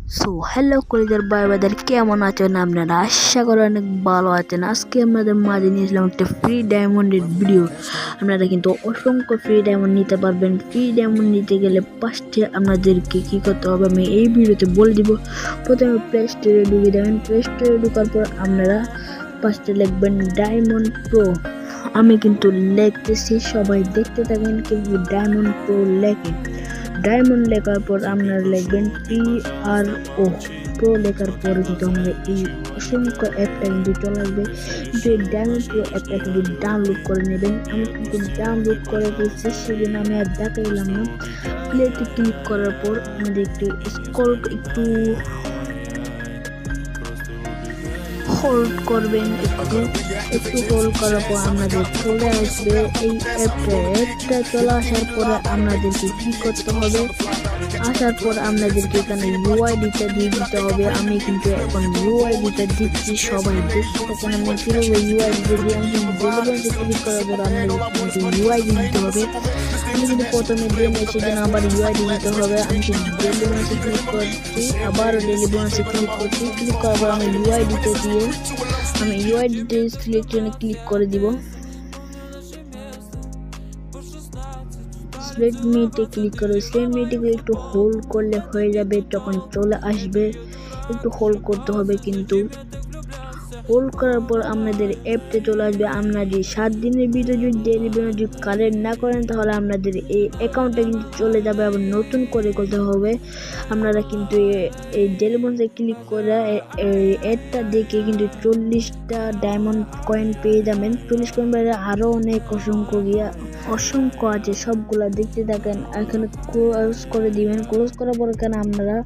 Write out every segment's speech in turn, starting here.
So hello কলিজার ভাই কেমন আছেন আপনারা? আশা করি অনেক ভালো আছেন। আজকে আমাদের মাঝে নিয়েছিলাম একটা ফ্রি ডায়মন্ডের ভিডিও। আপনারা কিন্তু অসংখ্য ফ্রি ডায়মন্ড নিতে পারবেন। ফ্রি ডায়মন্ড নিতে গেলে ফার্স্টে আপনাদেরকে কী করতে হবে আমি এই ভিডিওতে বলে দিব। প্রথমে প্লে স্টোরে ঢুকে যাবেন। প্লে স্টোরে ঢোকার পর আপনারা ফার্স্টে লিখবেন ডায়মন্ড প্রো। আমি কিন্তু লিখতেছি, সবাই দেখতে থাকেন কিন্তু ডায়মন্ড প্রো লেখে। ডায়মন্ড লেখার পর আপনারা লিখবেন PRO প্রো লেখার পরে কিন্তু আমাদের এই অসংখ্য অ্যাপটা কিন্তু চলে আসবে। কিন্তু এই ডায়মন্ড প্রো অ্যাপটা কিন্তু ডাউনলোড করে নেবেন। আমি কিন্তু ডাউনলোড করে ফেলছি, সেজন্য আমি আর দেখাইলাম না। প্লেতে ক্লিক করার পর আমাদের একটু একটু হোল্ড করবেন, একটু হোল্ড করার পর আপনাদের চলে আসবে এই অ্যাপটা চলে আসার পরে আপনাদেরকে কি করতে হবে, আসার পর আপনাদেরকে এখানে ইউআইডিটা দিয়ে দিতে হবে। আমি কিন্তু এখন ইউআইডিটা দিচ্ছি, সবাই দেখতে থাকেন আমি কীভাবে ইউআইডিটা দিয়ে। আমি কিন্তু ডেলিভারিতে ক্লিক করার পর আপনাদের ইউআইডি দিতে হবে। আমি কিন্তু প্রথমে দিয়ে নিয়েছি, যেন আবার ইউআইডি দিতে হবে। আমি কিন্তু ডেলিভারিতে ক্লিক করছি, আবারও ডেলিভারিতে ক্লিক করছি। ক্লিক করার পর আমি ইউআইডিতে দিয়ে আমি ইউআইডিতে সিলেকশনে ক্লিক করে দিব। সিলেক্ট মিটে ক্লিক করে সিলেক্ট মিটে একটু হোল্ড করলে হয়ে যাবে, তখন চলে আসবে। একটু হোল্ড করতে হবে, কিন্তু হোল্ড করার পর আপনাদের অ্যাপতে চলে আসবে। আপনারা যদি 7 দিনের ভিতরে যদি ডেলিভারি যদি কালেক্ট না করেন তাহলে আপনাদের এই অ্যাকাউন্টটা কিন্তু চলে যাবে, আবার নতুন করে করতে হবে। আপনারা কিন্তু এই ডেলিভারিতে ক্লিক করে অ্যাডটা দেখে কিন্তু 40টা ডায়মন্ড কয়েন পেয়ে যাবেন। 40 কয়েন বাইরে আরও অনেক অসংখ্য আছে, সবগুলা দেখতে থাকেন। এখানে ক্লোজ করে দিবেন। ক্লোজ করার পর এখানে আপনারা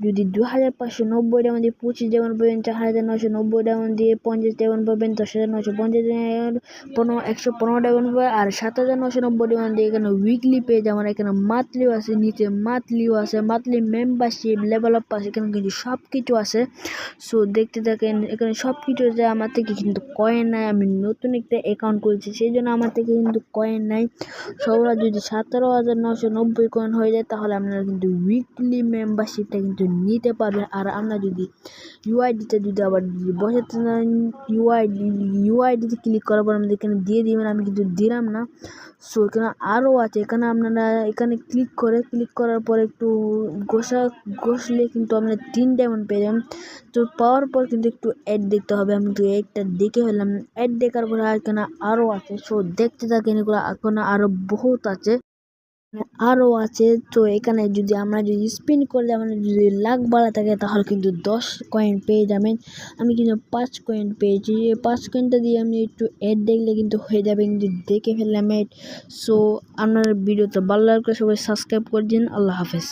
যদি 2590 ডায়মন্ড দিয়ে 25 ডায়মন্ড পাবেন, 4990 ডায়মন্ড দিয়ে 50 ডায়মন্ড পাবেন, 10950 ডায়মন্ড 115 ডায়মন্ড পাবেন, আর 7990 ডায়মন্ড দিয়ে এখানে উইকলি পেয়ে যাবেন। এখানে মান্থলিও আছে, নিচে মান্থলিও আছে, monthly membership, level up pass, এখানে কিন্তু সব কিছু আছে। সো দেখতে থাকেন, এখানে সব কিছু আছে। আমার থেকে কিন্তু কয়েন নাই, আমি নতুন একটা অ্যাকাউন্ট করেছি, সেই জন্য আমার থেকে কিন্তু কয়েন নাই। সবার যদি 17990 কয়েন হয়ে যায় তাহলে আপনারা কিন্তু উইকলি মেম্বারশিপটা কিন্তু নিতে পারবেন। আর আমরা যদি ইউআইডিতে যদি আবার বসাতে চান, ইউআইডিতে ক্লিক করার পর আমাদের এখানে দিয়ে দিবেন। আমি কিন্তু দিলাম না। সো এখানে আরও আছে, এখানে আপনারা এখানে ক্লিক করার পর একটু ঘষলে কিন্তু আপনারা 3 ডায়মন্ড পেয়ে যাবেন। তো পাওয়ার পর কিন্তু একটু অ্যাড দেখতে হবে। আমি তো অ্যাডটা দেখে ফেললাম। অ্যাড দেখার পরে এখানে আরও আছে, সো দেখতে থাকেন। এগুলো এখানে আরও বহুত আছে, তো এখানে যদি আমরা যদি স্পিন করলে আমরা যদি লাখ বাড়া থাকে তাহলে কিন্তু 10 কয়েন পেয়ে যাবেন। আমি কিন্তু 5 কয়েন পেয়েছি। এই 5 কয়েনটা দিয়ে আমি একটু অ্যাড দেখলে কিন্তু হয়ে যাবে, কিন্তু দেখে ফেললাম অ্যাড। সো আপনার ভিডিওটা ভালো লাগলে সবাই সাবস্ক্রাইব করে দিন। আল্লাহ হাফেজ।